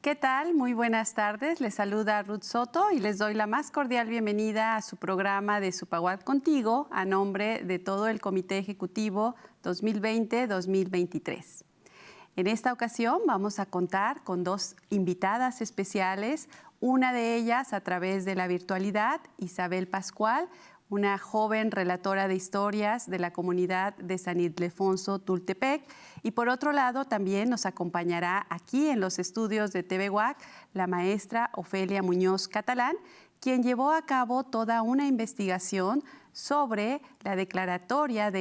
¿Qué tal? Muy buenas tardes. Les saluda Ruth Soto y les doy la más cordial bienvenida a su programa de Supaguac Contigo a nombre de todo el Comité Ejecutivo 2020-2023. En esta ocasión vamos a contar con dos invitadas especiales, una de ellas a través de la virtualidad, Isabel Pascual, una joven relatora de historias de la comunidad de San Ildefonso, Tultepec. Y por otro lado, también nos acompañará aquí en los estudios de TVWAC la maestra Ofelia Muñoz Catalán, quien llevó a cabo toda una investigación sobre la declaratoria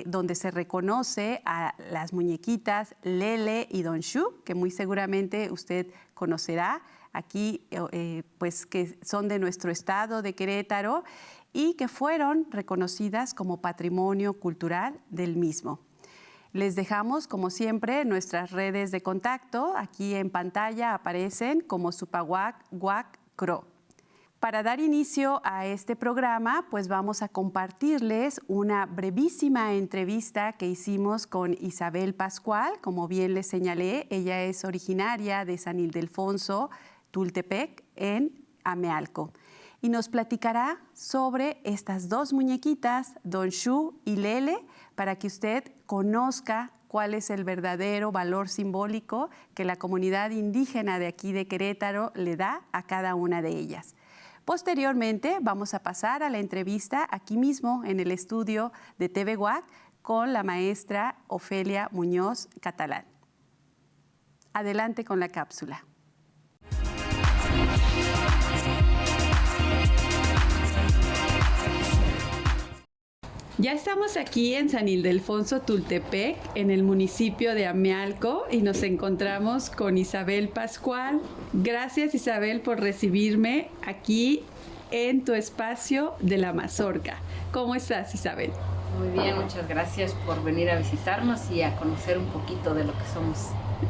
donde se reconoce a las muñequitas Lele y Don Shu, que muy seguramente usted conocerá aquí, pues que son de nuestro estado de Querétaro, y que fueron reconocidas como patrimonio cultural del mismo. Les dejamos, como siempre, nuestras redes de contacto. Aquí en pantalla aparecen como Supaguac, WAC, CRO. Para dar inicio a este programa, pues vamos a compartirles una brevísima entrevista que hicimos con Isabel Pascual. Como bien les señalé, ella es originaria de San Ildefonso, Tultepec, en Amealco. Y nos platicará sobre estas dos muñequitas, Don Shu y Lele, para que usted conozca cuál es el verdadero valor simbólico que la comunidad indígena de aquí de Querétaro le da a cada una de ellas. Posteriormente vamos a pasar a la entrevista aquí mismo en el estudio de TVWAC con la maestra Ofelia Muñoz Catalán. Adelante con la cápsula. Ya estamos aquí en San Ildefonso, Tultepec, en el municipio de Amealco, y nos encontramos con Isabel Pascual. Gracias, Isabel, por recibirme aquí en tu espacio de la Mazorca. ¿Cómo estás, Isabel? Muy bien, muchas gracias por venir a visitarnos y a conocer un poquito de lo que somos.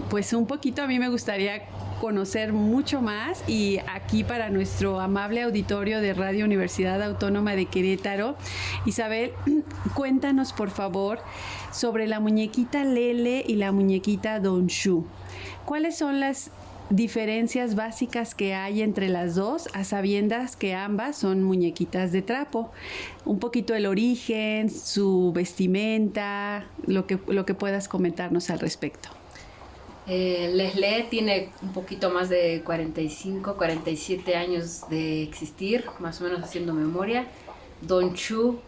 Pues un poquito, a mí me gustaría conocer mucho más, y aquí para nuestro amable auditorio de Radio Universidad Autónoma de Querétaro, Isabel, cuéntanos por favor sobre la muñequita Lele y la muñequita Don Shu. ¿Cuáles son las diferencias básicas que hay entre las dos, a sabiendas que ambas son muñequitas de trapo? Un poquito el origen, su vestimenta, lo que puedas comentarnos al respecto. Lele tiene un poquito más de 45, 47 años de existir, más o menos haciendo memoria. Don Shu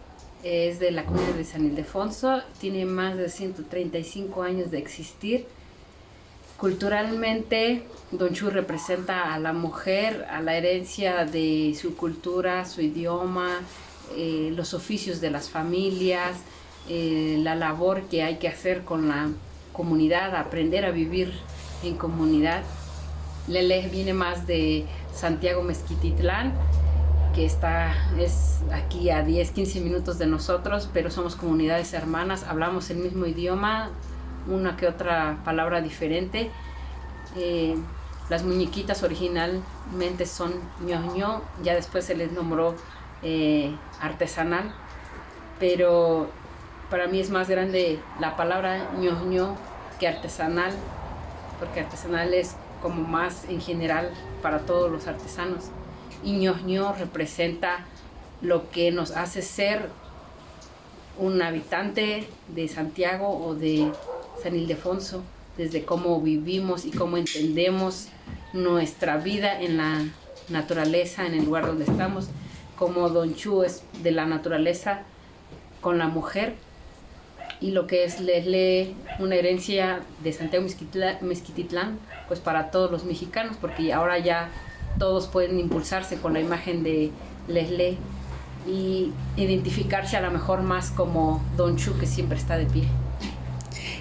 es de la comunidad de San Ildefonso, tiene más de 135 años de existir. Culturalmente, Don Shu representa a la mujer, a la herencia de su cultura, su idioma, los oficios de las familias, la labor que hay que hacer con la comunidad, aprender a vivir en comunidad. Lele viene más de Santiago Mezquititlán, que es aquí a 10-15 minutos de nosotros, pero somos comunidades hermanas, hablamos el mismo idioma, una que otra palabra diferente. Las muñequitas originalmente son ñoño, ya después se les nombró artesanal, pero para mí es más grande la palabra ñoño que artesanal, porque artesanal es como más en general para todos los artesanos. Y ñoño representa lo que nos hace ser un habitante de Santiago o de San Ildefonso, desde cómo vivimos y cómo entendemos nuestra vida en la naturaleza, en el lugar donde estamos, como Don Shu es de la naturaleza con la mujer, y lo que es Lele, una herencia de Santiago Mezquititlán, pues para todos los mexicanos, porque ahora ya todos pueden impulsarse con la imagen de Lele y identificarse a lo mejor más como Don Shu, que siempre está de pie.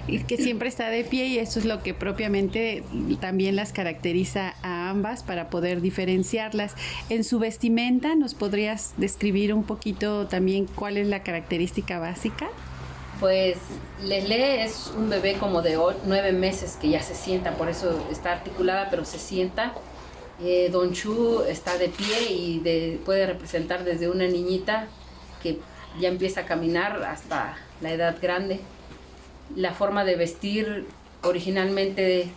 Y que siempre está de pie, y eso es lo que propiamente también las caracteriza a ambas para poder diferenciarlas. En su vestimenta, ¿nos podrías describir un poquito también cuál es la característica básica? Pues Lele es un bebé como de 9 meses que ya se sienta, por eso está articulada, pero se sienta. Don Shu está de pie y puede representar desde una niñita que ya empieza a caminar hasta la edad grande. La forma de vestir originalmente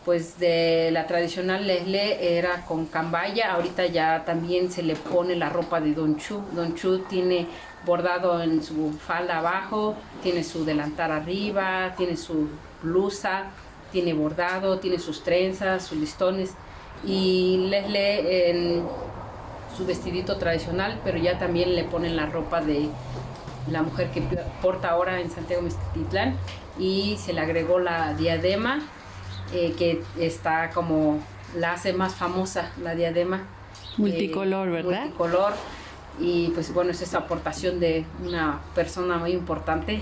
pues de la tradicional Lesle era con cambaya, ahorita ya también se le pone la ropa de Don Chu. Don Chu tiene bordado en su falda abajo, tiene su delantal arriba, tiene su blusa, tiene bordado, tiene sus trenzas, sus listones, y Lesle en su vestidito tradicional, pero ya también le ponen la ropa de la mujer que porta ahora en Santiago Mezquititlán, y se le agregó la diadema, que está como, la hace más famosa la diadema. Multicolor, ¿verdad? Multicolor, y pues bueno, es esa aportación de una persona muy importante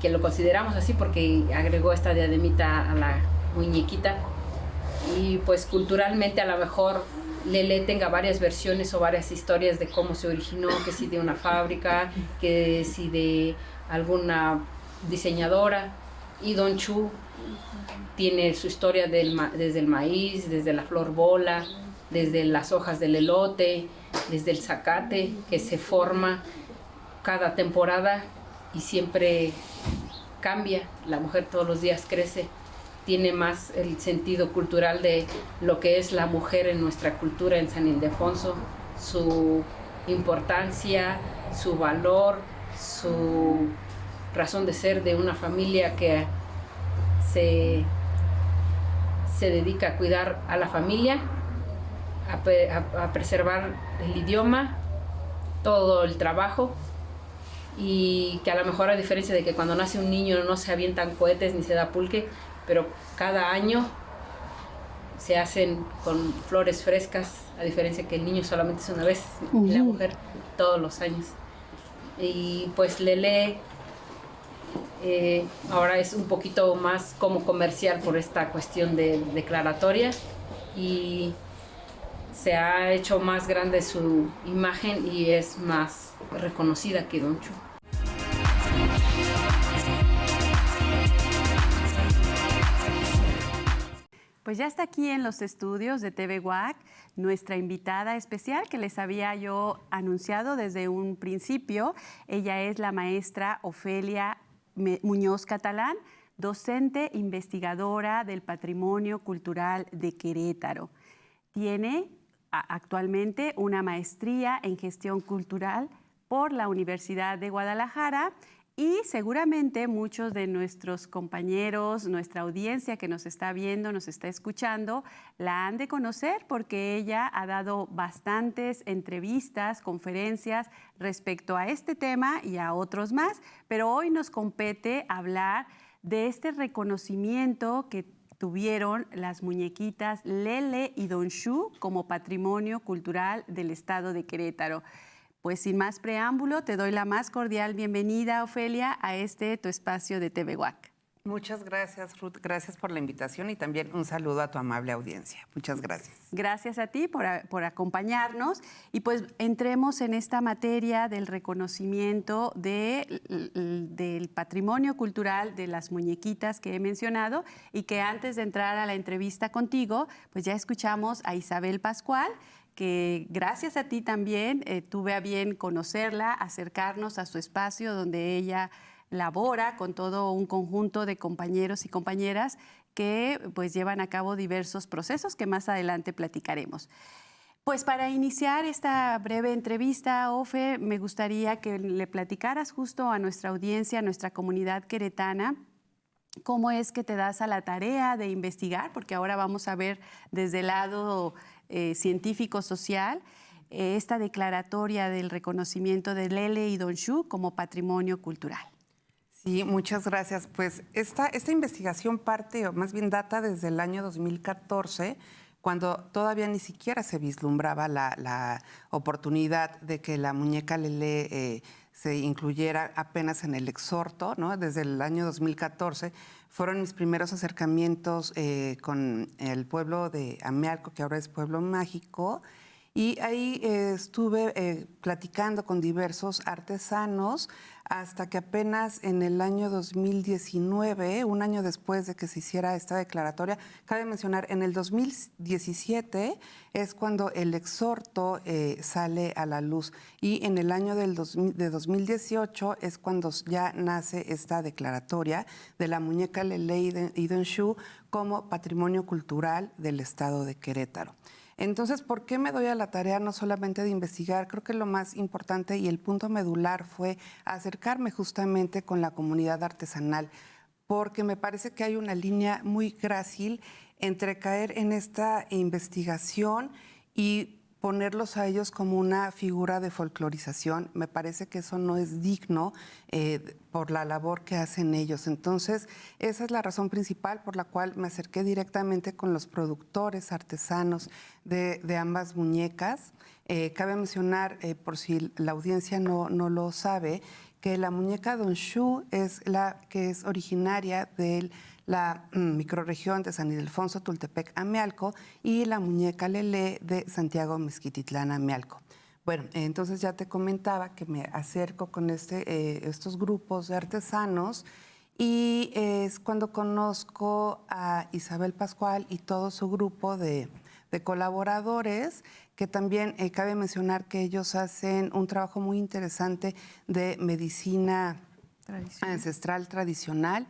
que lo consideramos así porque agregó esta diademita a la muñequita. Y pues culturalmente a lo mejor Lele tenga varias versiones o varias historias de cómo se originó, que si de una fábrica, que si de alguna diseñadora, y Don Chu tiene su historia desde el maíz, desde la flor bola, desde las hojas del elote, desde el zacate que se forma cada temporada y siempre cambia. La mujer todos los días crece, tiene más el sentido cultural de lo que es la mujer en nuestra cultura en San Ildefonso, su importancia, su valor, su razón de ser de una familia que se dedica a cuidar a la familia, a preservar el idioma, todo el trabajo, y que a lo mejor, a diferencia de que cuando nace un niño no se avientan cohetes ni se da pulque, pero cada año se hacen con flores frescas, a diferencia que el niño solamente es una vez y la mujer todos los años. Y pues Lele ahora es un poquito más como comercial por esta cuestión de declaratoria, y se ha hecho más grande su imagen y es más reconocida que Don Chu. Pues ya está aquí en los estudios de TV UAC nuestra invitada especial que les había yo anunciado desde un principio. Ella es la maestra Ofelia Muñoz Catalán, docente investigadora del Patrimonio Cultural de Querétaro. Tiene actualmente una maestría en gestión cultural por la Universidad de Guadalajara, y seguramente muchos de nuestros compañeros, nuestra audiencia que nos está viendo, nos está escuchando, la han de conocer porque ella ha dado bastantes entrevistas, conferencias respecto a este tema y a otros más, pero hoy nos compete hablar de este reconocimiento que tuvieron las muñequitas Lele y Don Chu como patrimonio cultural del estado de Querétaro. Pues sin más preámbulo, te doy la más cordial bienvenida, Ofelia, a tu espacio de TV UAC. Muchas gracias, Ruth. Gracias por la invitación y también un saludo a tu amable audiencia. Muchas gracias. Gracias a ti por acompañarnos. Y pues entremos en esta materia del reconocimiento del patrimonio cultural de las muñequitas que he mencionado, y que antes de entrar a la entrevista contigo, pues ya escuchamos a Isabel Pascual, que gracias a ti también tuve a bien conocerla, acercarnos a su espacio donde ella labora con todo un conjunto de compañeros y compañeras que pues llevan a cabo diversos procesos que más adelante platicaremos. Pues para iniciar esta breve entrevista, Ofe, me gustaría que le platicaras justo a nuestra audiencia, a nuestra comunidad queretana, cómo es que te das a la tarea de investigar, porque ahora vamos a ver desde el lado científico-social esta declaratoria del reconocimiento de Lele y Don Chu como patrimonio cultural. Sí, muchas gracias. Pues esta investigación parte, o más bien data desde el año 2014, cuando todavía ni siquiera se vislumbraba la oportunidad de que la muñeca Lele se incluyera apenas en el exhorto, ¿no? Desde el año 2014 fueron mis primeros acercamientos con el pueblo de Amealco, que ahora es Pueblo Mágico, Y ahí estuve platicando con diversos artesanos hasta que apenas en el año 2019, un año después de que se hiciera esta declaratoria, cabe mencionar, en el 2017 es cuando el exhorto sale a la luz, y en el año de 2018 es cuando ya nace esta declaratoria de la muñeca Lele y Donshu como Patrimonio Cultural del Estado de Querétaro. Entonces, ¿por qué me doy a la tarea no solamente de investigar? Creo que lo más importante y el punto medular fue acercarme justamente con la comunidad artesanal, porque me parece que hay una línea muy grácil entre caer en esta investigación y ponerlos a ellos como una figura de folclorización. Me parece que eso no es digno por la labor que hacen ellos. Entonces, esa es la razón principal por la cual me acerqué directamente con los productores artesanos de ambas muñecas. Cabe mencionar, por si la audiencia no lo sabe, que la muñeca Donshu es la que es originaria de la microrregión de San Ildefonso, Tultepec, Amealco, y la muñeca Lele de Santiago, Mezquititlán, Amealco. Bueno, entonces ya te comentaba que me acerco con estos grupos de artesanos, y es cuando conozco a Isabel Pascual y todo su grupo de colaboradores, que también cabe mencionar que ellos hacen un trabajo muy interesante de medicina ancestral tradicional.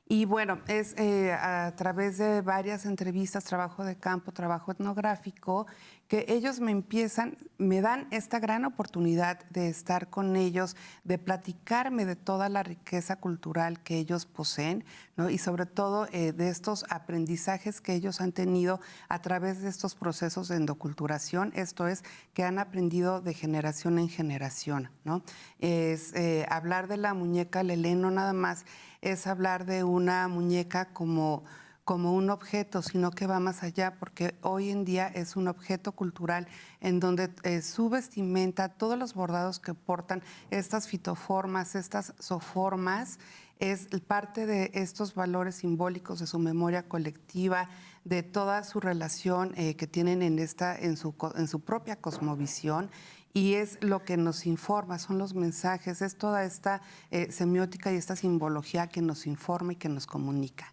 Y bueno, es a través de varias entrevistas, trabajo de campo, trabajo etnográfico, que ellos me dan esta gran oportunidad de estar con ellos, de platicarme de toda la riqueza cultural que ellos poseen, ¿no? Y sobre todo de estos aprendizajes que ellos han tenido a través de estos procesos de endoculturación, esto es, que han aprendido de generación en generación, ¿no? Es hablar de la muñeca Lele, no nada más es hablar de una muñeca como un objeto, sino que va más allá, porque hoy en día es un objeto cultural en donde su vestimenta, todos los bordados que portan, estas fitoformas, estas zoformas, es parte de estos valores simbólicos de su memoria colectiva, de toda su relación que tienen en su propia cosmovisión. Y es lo que nos informa, son los mensajes, es toda esta semiótica y esta simbología que nos informa y que nos comunica.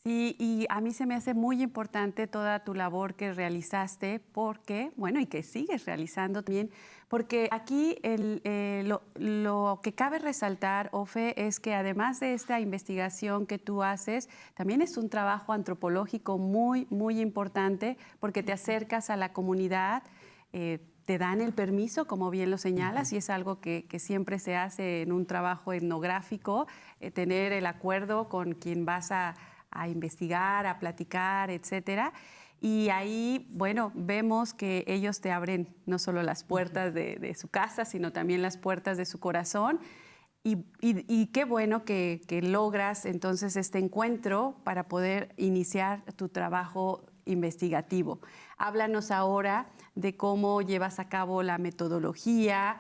Sí, y a mí se me hace muy importante toda tu labor que realizaste, porque, bueno, y que sigues realizando también, porque aquí lo que cabe resaltar, Ofe, es que además de esta investigación que tú haces, también es un trabajo antropológico muy, muy importante, porque te acercas a la comunidad, te dan el permiso, como bien lo señalas, y es algo que siempre se hace en un trabajo etnográfico, tener el acuerdo con quien vas a investigar, a platicar, etcétera. Y ahí, bueno, vemos que ellos te abren no solo las puertas de su casa, sino también las puertas de su corazón. Y qué bueno que logras entonces este encuentro para poder iniciar tu trabajo investigativo. Háblanos ahora de cómo llevas a cabo la metodología,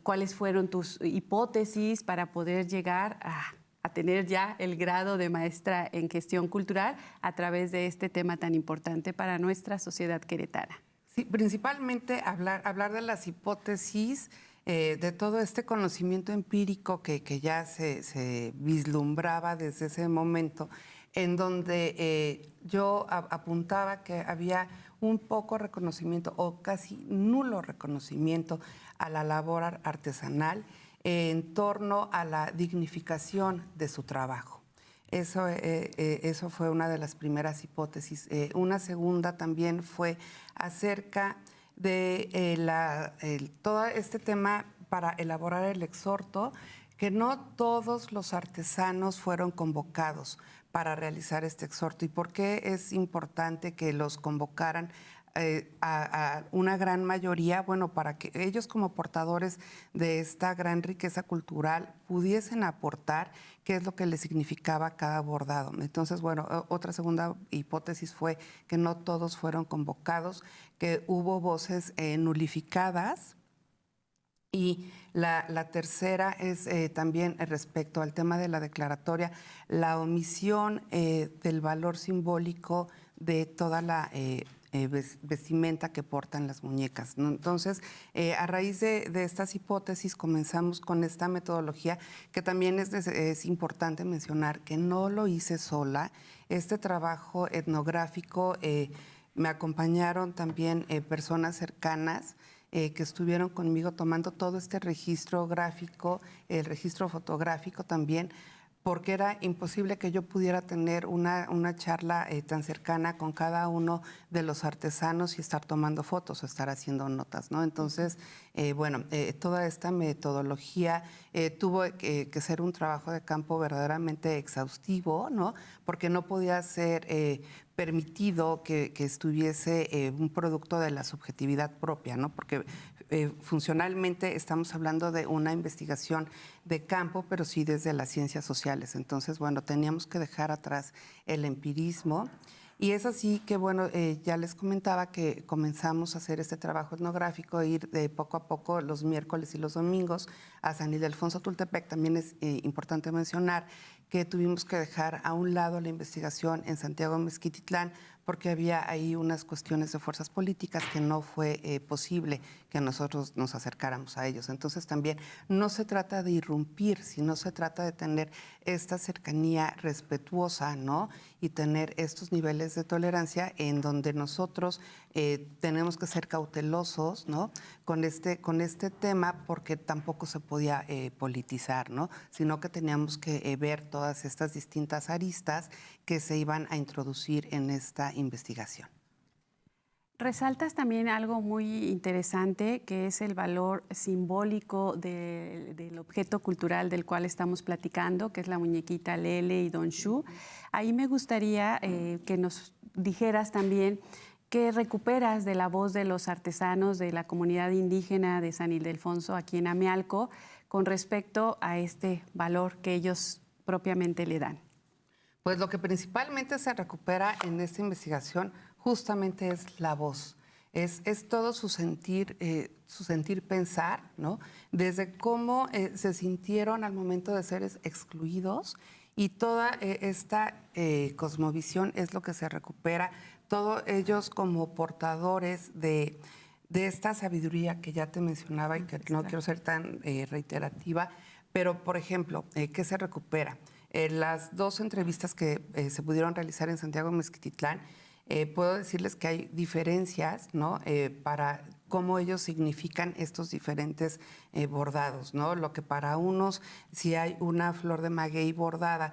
cuáles fueron tus hipótesis para poder llegar a tener ya el grado de maestra en gestión cultural a través de este tema tan importante para nuestra sociedad queretana. Sí, principalmente hablar de las hipótesis, de todo este conocimiento empírico que ya se vislumbraba desde ese momento, en donde yo apuntaba que había un poco reconocimiento o casi nulo reconocimiento a la labor artesanal en torno a la dignificación de su trabajo. Eso fue una de las primeras hipótesis. Una segunda también fue acerca de todo este tema para elaborar el exhorto, que no todos los artesanos fueron convocados para realizar este exhorto. ¿Y por qué es importante que los convocaran a una gran mayoría? Bueno, para que ellos, como portadores de esta gran riqueza cultural, pudiesen aportar qué es lo que les significaba cada bordado. Entonces, bueno, otra segunda hipótesis fue que no todos fueron convocados, que hubo voces nulificadas. Y la tercera es también respecto al tema de la declaratoria, la omisión del valor simbólico de toda vestimenta que portan las muñecas, ¿no? Entonces, a raíz de estas hipótesis comenzamos con esta metodología, que también es importante mencionar que no lo hice sola. Este trabajo etnográfico me acompañaron también personas cercanas que estuvieron conmigo tomando todo este registro gráfico, el registro fotográfico también, porque era imposible que yo pudiera tener una charla tan cercana con cada uno de los artesanos y estar tomando fotos o estar haciendo notas, ¿no? Entonces, toda esta metodología tuvo que ser un trabajo de campo verdaderamente exhaustivo, ¿no? Porque no podía ser permitido que estuviese un producto de la subjetividad propia, ¿no? Porque funcionalmente estamos hablando de una investigación de campo, pero sí desde las ciencias sociales. Entonces, bueno, teníamos que dejar atrás el empirismo. Y es así que, bueno, ya les comentaba que comenzamos a hacer este trabajo etnográfico, ir de poco a poco los miércoles y los domingos a San Ildefonso Tultepec. También es importante mencionar que tuvimos que dejar a un lado la investigación en Santiago Mezquititlán porque había ahí unas cuestiones de fuerzas políticas que no fue posible que nosotros nos acercáramos a ellos. Entonces también no se trata de irrumpir, sino se trata de tener esta cercanía respetuosa, ¿no? Y tener estos niveles de tolerancia en donde nosotros tenemos que ser cautelosos, ¿no? Con este tema, porque tampoco se podía politizar, ¿no? Sino que teníamos que ver todas estas distintas aristas que se iban a introducir en esta investigación. Resaltas también algo muy interesante, que es el valor simbólico del objeto cultural del cual estamos platicando, que es la muñequita Lele y Don Shu. Ahí me gustaría que nos dijeras también qué recuperas de la voz de los artesanos de la comunidad indígena de San Ildefonso, aquí en Amealco, con respecto a este valor que ellos propiamente le dan. Pues lo que principalmente se recupera en esta investigación justamente es la voz, es todo su sentir pensar, ¿no? Desde cómo se sintieron al momento de ser excluidos, y toda esta cosmovisión es lo que se recupera, todos ellos como portadores de esta sabiduría que ya te mencionaba y que no quiero ser tan reiterativa, pero por ejemplo, ¿qué se recupera? Las dos entrevistas que se pudieron realizar en Santiago Mezquititlán, puedo decirles que hay diferencias, ¿no? Para cómo ellos significan estos diferentes bordados, ¿no? Lo que para unos, si hay una flor de maguey bordada,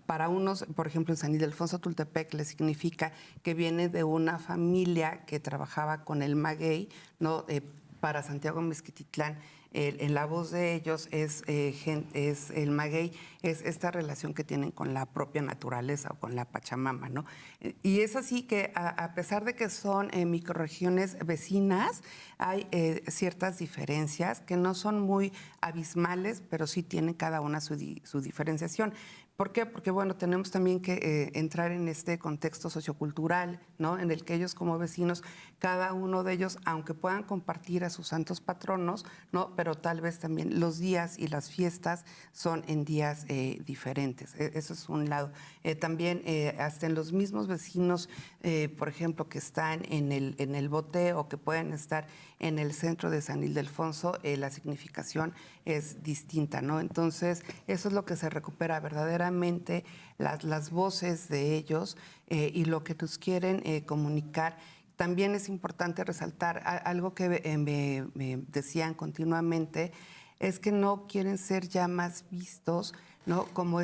para unos, por ejemplo, en San Ildefonso Tultepec, les significa que viene de una familia que trabajaba con el maguey, ¿no? Para Santiago Mezquititlán, en la voz de ellos es el maguey, es esta relación que tienen con la propia naturaleza o con la Pachamama, ¿no? Y es así que a pesar de que son microrregiones vecinas, hay ciertas diferencias que no son muy abismales, pero sí tienen cada una su diferenciación. ¿Por qué? Porque, bueno, tenemos también que entrar en este contexto sociocultural, ¿no? En el que ellos como vecinos, cada uno de ellos, aunque puedan compartir a sus santos patronos, ¿no? Pero tal vez también los días y las fiestas son en días diferentes. Eso es un lado. También hasta en los mismos vecinos, por ejemplo, que están en el Boté o que pueden estar en el centro de San Ildefonso, la significación es distinta, ¿no? Entonces, eso es lo que se recupera verdaderamente, las voces de ellos y lo que nos quieren comunicar. También es importante resaltar algo que me decían continuamente, es que no quieren ser ya más vistos, ¿no? Como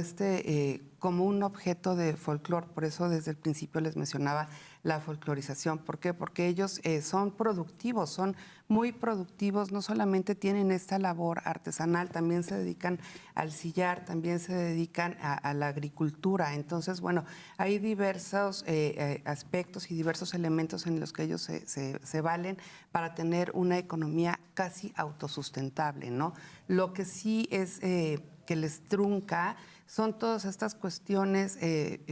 como un objeto de folclore. Por eso desde el principio les mencionaba la folclorización. ¿Por qué? Porque ellos son productivos, son muy productivos, no solamente tienen esta labor artesanal, también se dedican al sillar, también se dedican a la agricultura. Entonces, bueno, hay diversos aspectos y diversos elementos en los que ellos se valen para tener una economía casi autosustentable, ¿no? Lo que sí es que les trunca son todas estas cuestiones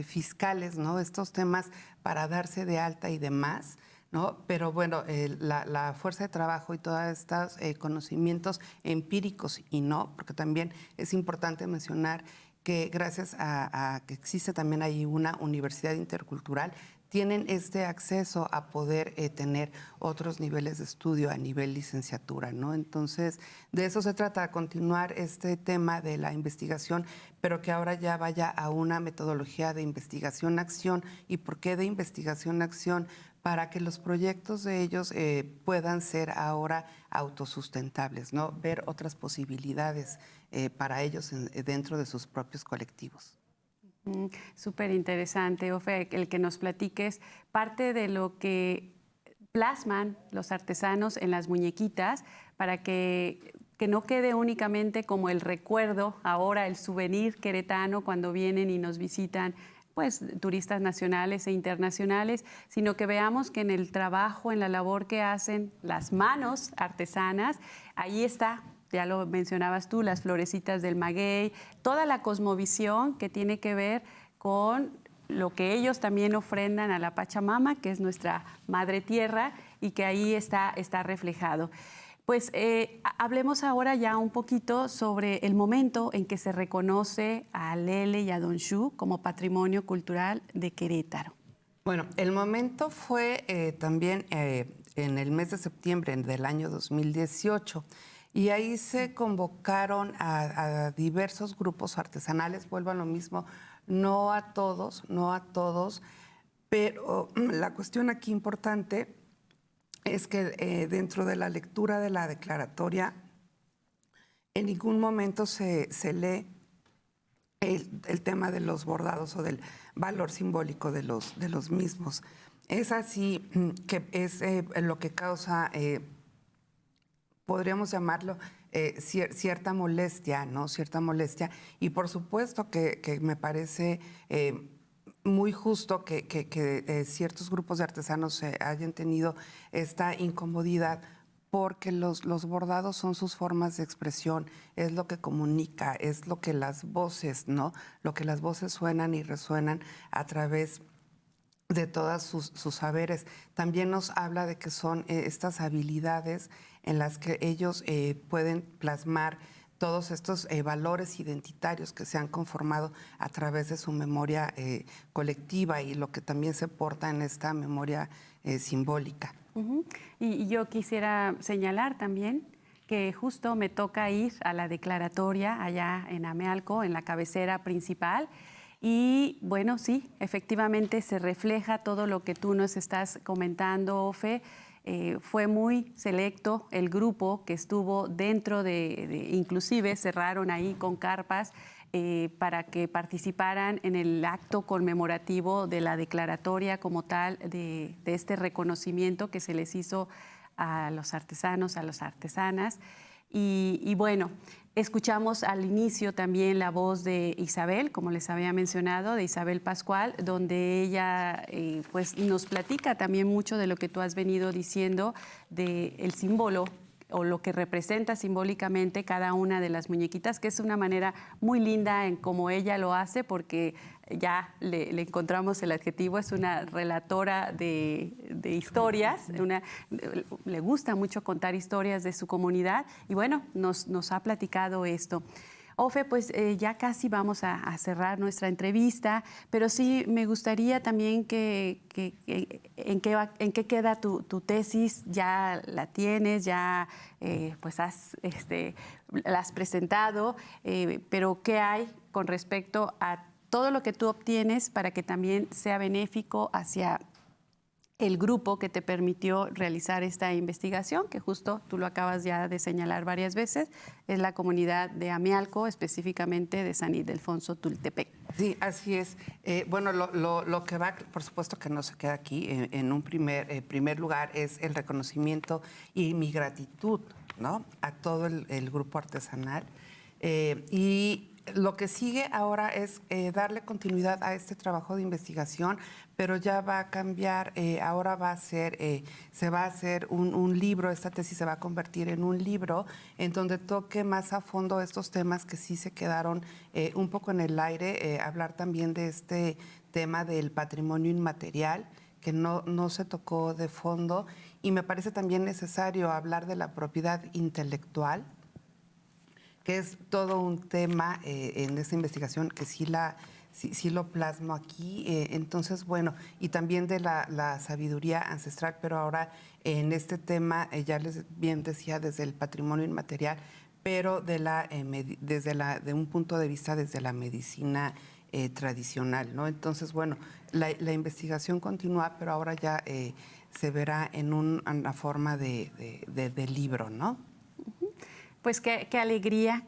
fiscales, ¿no? Estos temas para darse de alta y demás, ¿no? Pero bueno, la fuerza de trabajo y todos estos conocimientos empíricos y no, porque también es importante mencionar que gracias a que existe también ahí una universidad intercultural, tienen este acceso a poder tener otros niveles de estudio a nivel licenciatura, ¿no? Entonces, de eso se trata, continuar este tema de la investigación, pero que ahora ya vaya a una metodología de investigación-acción. ¿Y por qué de investigación-acción? Para que los proyectos de ellos puedan ser ahora autosustentables, ¿no? Ver otras posibilidades para ellos dentro de sus propios colectivos. Súper interesante, Ofe, el que nos platiques parte de lo que plasman los artesanos en las muñequitas para que no quede únicamente como el recuerdo, ahora el souvenir queretano cuando vienen y nos visitan pues turistas nacionales e internacionales, sino que veamos que en el trabajo, en la labor que hacen las manos artesanas, ahí está. Ya lo mencionabas tú, las florecitas del maguey, toda la cosmovisión que tiene que ver con lo que ellos también ofrendan a la Pachamama, que es nuestra madre tierra, y que ahí está reflejado. Pues hablemos ahora ya un poquito sobre el momento en que se reconoce a Lele y a Don Xu como Patrimonio Cultural de Querétaro. Bueno, el momento fue también en el mes de septiembre del año 2018. Y ahí se convocaron a diversos grupos artesanales, vuelvo a lo mismo, no a todos, pero la cuestión aquí importante es que dentro de la lectura de la declaratoria, en ningún momento se lee el tema de los bordados o del valor simbólico de los mismos. Es así que es lo que causa... podríamos llamarlo cierta molestia, ¿no? Cierta molestia. Y por supuesto que me parece muy justo que ciertos grupos de artesanos hayan tenido esta incomodidad, porque los bordados son sus formas de expresión, es lo que comunica, es lo que las voces, ¿no? Lo que las voces suenan y resuenan a través de todas sus saberes. También nos habla de que son estas habilidades en las que ellos pueden plasmar todos estos valores identitarios que se han conformado a través de su memoria colectiva y lo que también se porta en esta memoria simbólica. Y yo quisiera señalar también que justo me toca ir a la declaratoria allá en Amealco, en la cabecera principal. Y bueno, sí, efectivamente se refleja todo lo que tú nos estás comentando, Ofe. Fue muy selecto el grupo que estuvo dentro inclusive cerraron ahí con carpas para que participaran en el acto conmemorativo de la declaratoria como tal de este reconocimiento que se les hizo a los artesanos, a las artesanas. Y bueno, escuchamos al inicio también la voz de Isabel, como les había mencionado, de Isabel Pascual, donde ella pues nos platica también mucho de lo que tú has venido diciendo, del símbolo o lo que representa simbólicamente cada una de las muñequitas, que es una manera muy linda en cómo ella lo hace, porque ya le encontramos el adjetivo, es una relatora de historias, le gusta mucho contar historias de su comunidad y bueno, nos ha platicado esto. Ofe, pues ya casi vamos a cerrar nuestra entrevista, pero sí me gustaría también en qué queda tu tesis. Ya la tienes, ya pues la has presentado, pero ¿qué hay con respecto a todo lo que tú obtienes para que también sea benéfico hacia el grupo que te permitió realizar esta investigación, que justo tú lo acabas ya de señalar varias veces, es la comunidad de Amealco, específicamente de San Ildefonso Tultepec? Sí, así es. Bueno, lo que va, por supuesto que no se queda aquí, en un primer lugar es el reconocimiento y mi gratitud, ¿no?, a todo el grupo artesanal. Y lo que sigue ahora es darle continuidad a este trabajo de investigación, pero ya va a cambiar, ahora se va a hacer un libro, esta tesis se va a convertir en un libro en donde toque más a fondo estos temas que sí se quedaron un poco en el aire, hablar también de este tema del patrimonio inmaterial, que no se tocó de fondo, y me parece también necesario hablar de la propiedad intelectual, que es todo un tema en esta investigación que sí sí lo plasmo aquí. Entonces, bueno, y también de la sabiduría ancestral, pero ahora en este tema, ya les bien decía, desde el patrimonio inmaterial, pero de un punto de vista desde la medicina tradicional, ¿no? Entonces, bueno, la investigación continúa, pero ahora ya se verá en una forma de libro, ¿no? Pues qué alegría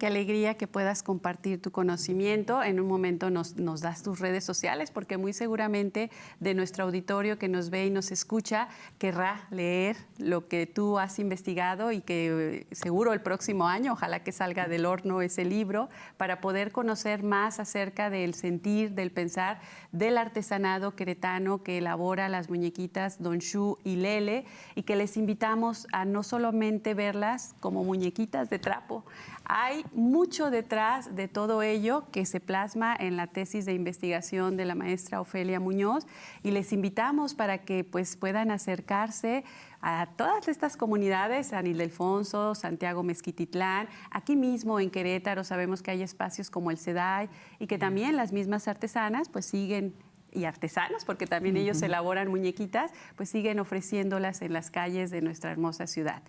que puedas compartir tu conocimiento. En un momento nos das tus redes sociales, porque muy seguramente de nuestro auditorio que nos ve y nos escucha querrá leer lo que tú has investigado y que seguro el próximo año, ojalá que salga del horno ese libro, para poder conocer más acerca del sentir, del pensar, del artesanado queretano que elabora las muñequitas Don Shu y Lele, y que les invitamos a no solamente verlas como muñequitas de trapo. Hay mucho detrás de todo ello que se plasma en la tesis de investigación de la maestra Ofelia Muñoz, y les invitamos para que pues puedan acercarse a todas estas comunidades, San Ildefonso, Santiago Mezquititlán, aquí mismo en Querétaro sabemos que hay espacios como el CEDAY y que también las mismas artesanas pues siguen, y artesanos, porque también ellos elaboran muñequitas, pues siguen ofreciéndolas en las calles de nuestra hermosa ciudad.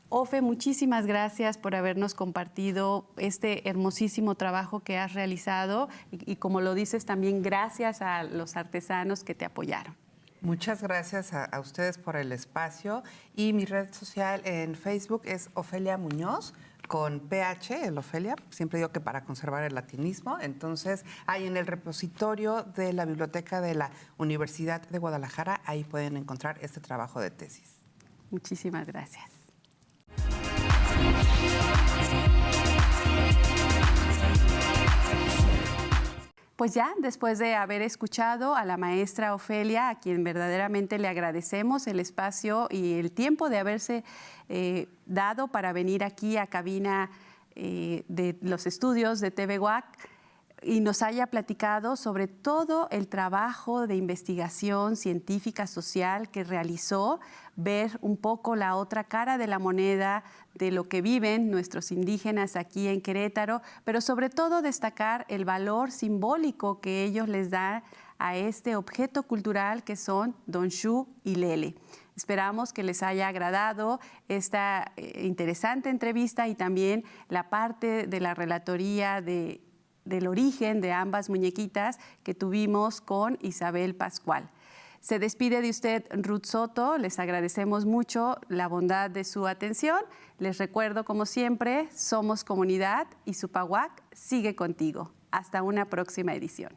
Ofe, muchísimas gracias por habernos compartido este hermosísimo trabajo que has realizado y como lo dices también gracias a los artesanos que te apoyaron. Muchas gracias a ustedes por el espacio, y mi red social en Facebook es Ofelia Muñoz, con PH, el Ofelia, siempre digo que para conservar el latinismo. Entonces, ahí en el repositorio de la Biblioteca de la Universidad de Guadalajara, ahí pueden encontrar este trabajo de tesis. Muchísimas gracias. Pues ya, después de haber escuchado a la maestra Ofelia, a quien verdaderamente le agradecemos el espacio y el tiempo de haberse dado para venir aquí a cabina de los estudios de TV UAC, y nos haya platicado sobre todo el trabajo de investigación científica social que realizó, ver un poco la otra cara de la moneda de lo que viven nuestros indígenas aquí en Querétaro, pero sobre todo destacar el valor simbólico que ellos les dan a este objeto cultural que son Don Shu y Lele. Esperamos que les haya agradado esta interesante entrevista y también la parte de la relatoría del origen de ambas muñequitas que tuvimos con Isabel Pascual. Se despide de usted Ruth Soto, les agradecemos mucho la bondad de su atención. Les recuerdo, como siempre, somos comunidad y Zupahuac sigue contigo. Hasta una próxima edición.